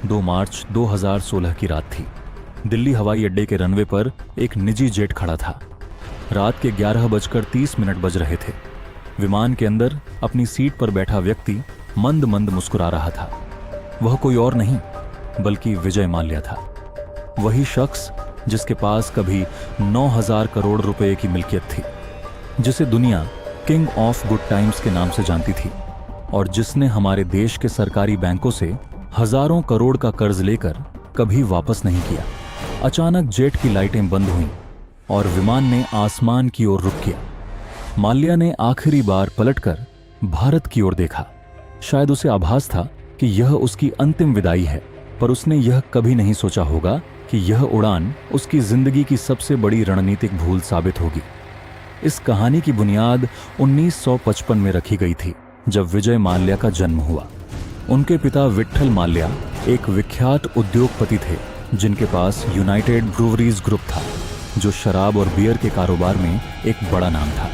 2 मार्च 2016 की रात थी। दिल्ली हवाई अड्डे के रनवे पर एक निजी जेट खड़ा था। रात के 11:30 बज रहे थे। विमान के अंदर अपनी सीट पर बैठा व्यक्ति मंद मंद मुस्कुरा रहा था। वह कोई और नहीं बल्कि विजय माल्या था। वही शख्स जिसके पास कभी 9,000 करोड़ रुपए की मिल्कियत थी, जिसे दुनिया किंग ऑफ गुड टाइम्स के नाम से जानती थी, और जिसने हमारे देश के सरकारी बैंकों से हजारों करोड़ का कर्ज लेकर कभी वापस नहीं किया। अचानक जेट की लाइटें बंद हुईं और विमान ने आसमान की ओर रुख किया। माल्या ने आखिरी बार पलटकर भारत की ओर देखा। शायद उसे आभास था कि यह उसकी अंतिम विदाई है, पर उसने यह कभी नहीं सोचा होगा कि यह उड़ान उसकी जिंदगी की सबसे बड़ी रणनीतिक भूल साबित होगी। इस कहानी की बुनियाद 1955 में रखी गई थी, जब विजय माल्या का जन्म हुआ। उनके पिता विट्ठल माल्या एक विख्यात उद्योगपति थे, जिनके पास यूनाइटेड ब्रूवरीज ग्रुप था, जो शराब और बियर के कारोबार में एक बड़ा नाम था।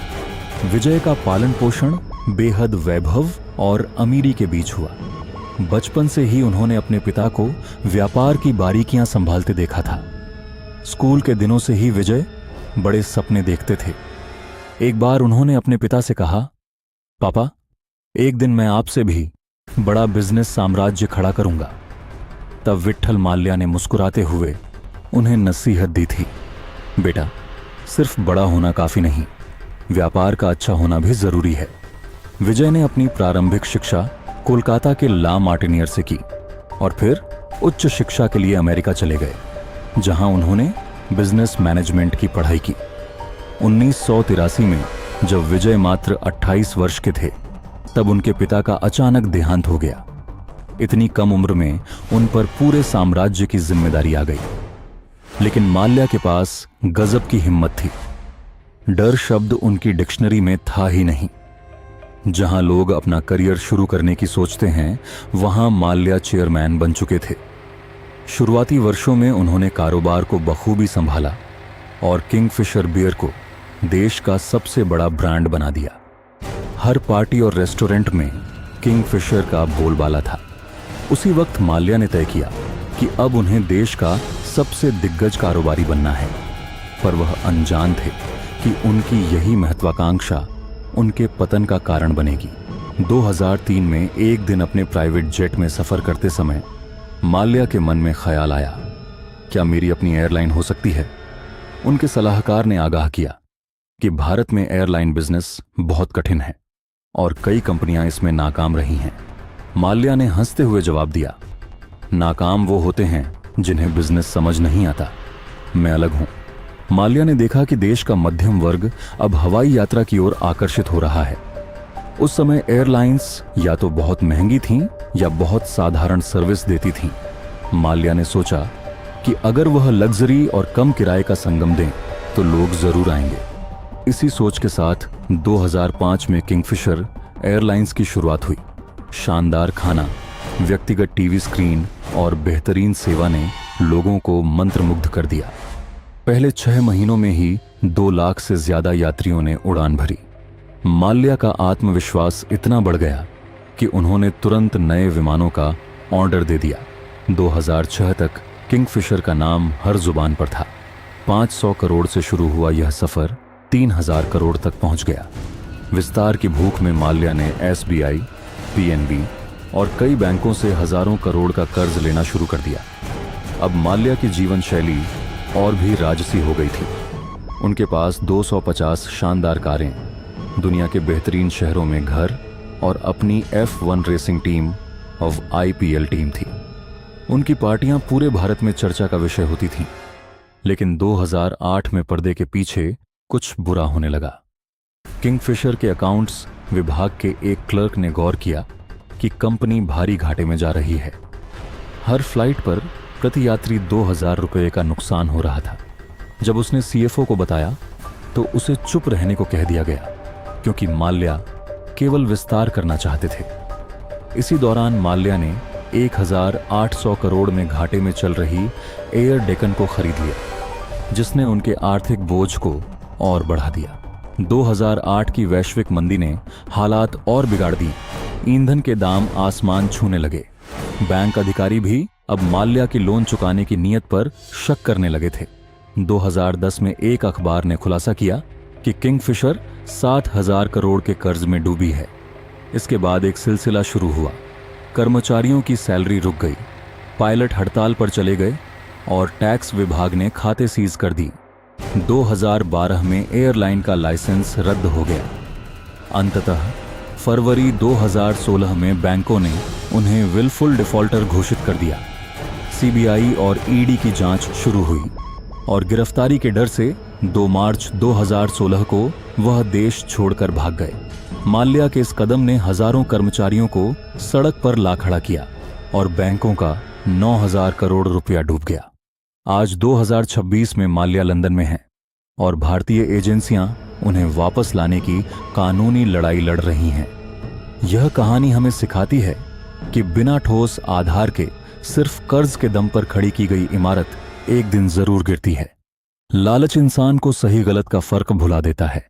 विजय का पालन पोषण बेहद वैभव और अमीरी के बीच हुआ। बचपन से ही उन्होंने अपने पिता को व्यापार की बारीकियां संभालते देखा था। स्कूल के दिनों से ही विजय बड़े सपने देखते थे। एक बार उन्होंने अपने पिता से कहा, पापा, एक दिन मैं आपसे भी बड़ा बिजनेस साम्राज्य खड़ा करूंगा। तब विट्ठल माल्या ने मुस्कुराते हुए उन्हें नसीहत दी थी, बेटा, सिर्फ बड़ा होना काफी नहीं, व्यापार का अच्छा होना भी जरूरी है। विजय ने अपनी प्रारंभिक शिक्षा कोलकाता के ला मार्टिनियर से की और फिर उच्च शिक्षा के लिए अमेरिका चले गए, जहां उन्होंने बिजनेस मैनेजमेंट की पढ़ाई की। 1983 में जब विजय मात्र 28 वर्ष के थे, तब उनके पिता का अचानक देहांत हो गया। इतनी कम उम्र में उन पर पूरे साम्राज्य की जिम्मेदारी आ गई। लेकिन माल्या के पास गजब की हिम्मत थी। डर शब्द उनकी डिक्शनरी में था ही नहीं। जहां लोग अपना करियर शुरू करने की सोचते हैं, वहां माल्या चेयरमैन बन चुके थे। शुरुआती वर्षों में उन्होंने कारोबार को बखूबी संभाला और किंगफिशर बियर को देश का सबसे बड़ा ब्रांड बना दिया। हर पार्टी और रेस्टोरेंट में किंगफिशर का बोलबाला था। उसी वक्त माल्या ने तय किया कि अब उन्हें देश का सबसे दिग्गज कारोबारी बनना है, पर वह अनजान थे कि उनकी यही महत्वाकांक्षा उनके पतन का कारण बनेगी। 2003 में एक दिन अपने प्राइवेट जेट में सफर करते समय माल्या के मन में ख्याल आया, क्या मेरी अपनी एयरलाइन हो सकती है? उनके सलाहकार ने आगाह किया कि भारत में एयरलाइन बिजनेस बहुत कठिन है और कई कंपनियां इसमें नाकाम रही हैं। माल्या ने हंसते हुए जवाब दिया, नाकाम वो होते हैं जिन्हें बिजनेस समझ नहीं आता, मैं अलग हूं। माल्या ने देखा कि देश का मध्यम वर्ग अब हवाई यात्रा की ओर आकर्षित हो रहा है। उस समय एयरलाइंस या तो बहुत महंगी थीं या बहुत साधारण सर्विस देती थीं। माल्या ने सोचा कि अगर वह लग्जरी और कम किराए का संगम दें तो लोग जरूर आएंगे। इसी सोच के साथ 2005 में किंगफिशर एयरलाइंस की शुरुआत हुई। शानदार खाना, व्यक्तिगत टीवी स्क्रीन और बेहतरीन सेवा ने लोगों को मंत्रमुग्ध कर दिया। पहले 6 महीनों में ही 2 लाख से ज्यादा यात्रियों ने उड़ान भरी। माल्या का आत्मविश्वास इतना बढ़ गया कि उन्होंने तुरंत नए विमानों का ऑर्डर दे दिया। 2006 तक किंगफिशर का नाम हर जुबान पर था। 500 करोड़ से शुरू हुआ यह सफर 3000 करोड़ तक पहुंच गया। विस्तार की भूख में माल्या ने SBI, PNB और कई बैंकों से हजारों करोड़ का कर्ज लेना शुरू कर दिया। अब माल्या की जीवन शैली और भी राजसी हो गई थी। उनके पास 250 शानदार कारें, दुनिया के बेहतरीन शहरों में घर और अपनी F1 रेसिंग टीम और IPL टीम थी। उनकी पार्टियां पूरे भारत में चर्चा का विषय होती थीं। लेकिन 2008 में पर्दे के पीछे कुछ बुरा होने लगा। किंगफिशर के अकाउंट्स विभाग के एक क्लर्क ने गौर किया कि कंपनी भारी घाटे में जा रही है। हर फ्लाइट पर प्रति यात्री 2000 रुपये का नुकसान हो रहा था। जब उसने CFO को बताया तो उसे चुप रहने को कह दिया गया, क्योंकि माल्या केवल विस्तार करना चाहते थे। इसी दौरान माल्या ने 1800 करोड़ में घाटे में चल रही एयर डेकन को खरीद लिया, जिसने उनके आर्थिक बोझ को और बढ़ा दिया। 2008 की वैश्विक मंदी ने हालात और बिगाड़ दी। ईंधन के दाम आसमान छूने लगे। बैंक अधिकारी भी अब माल्या की लोन चुकाने की नीयत पर शक करने लगे थे। 2010 में एक अखबार ने खुलासा किया कि किंगफिशर 60,000 करोड़ के कर्ज में डूबी है। इसके बाद एक सिलसिला शुरू हुआ। कर्मचारियों की सैलरी रुक गई, पायलट हड़ताल पर चले गए और टैक्स विभाग ने खाते सीज कर दी। 2012 में एयरलाइन का लाइसेंस रद्द हो गया। अंततः फरवरी 2016 में बैंकों ने उन्हें विलफुल डिफॉल्टर घोषित कर दिया। सीबीआई और ईडी की जांच शुरू हुई और गिरफ्तारी के डर से 2 मार्च 2016 को वह देश छोड़कर भाग गए। माल्या के इस कदम ने हजारों कर्मचारियों को सड़क पर ला खड़ा किया और बैंकों का 9,000 करोड़ रुपया डूब गया। आज 2026 में माल्या लंदन में है और भारतीय एजेंसियां उन्हें वापस लाने की कानूनी लड़ाई लड़ रही हैं। यह कहानी हमें सिखाती है कि बिना ठोस आधार के सिर्फ कर्ज के दम पर खड़ी की गई इमारत एक दिन जरूर गिरती है। लालच इंसान को सही गलत का फर्क भुला देता है।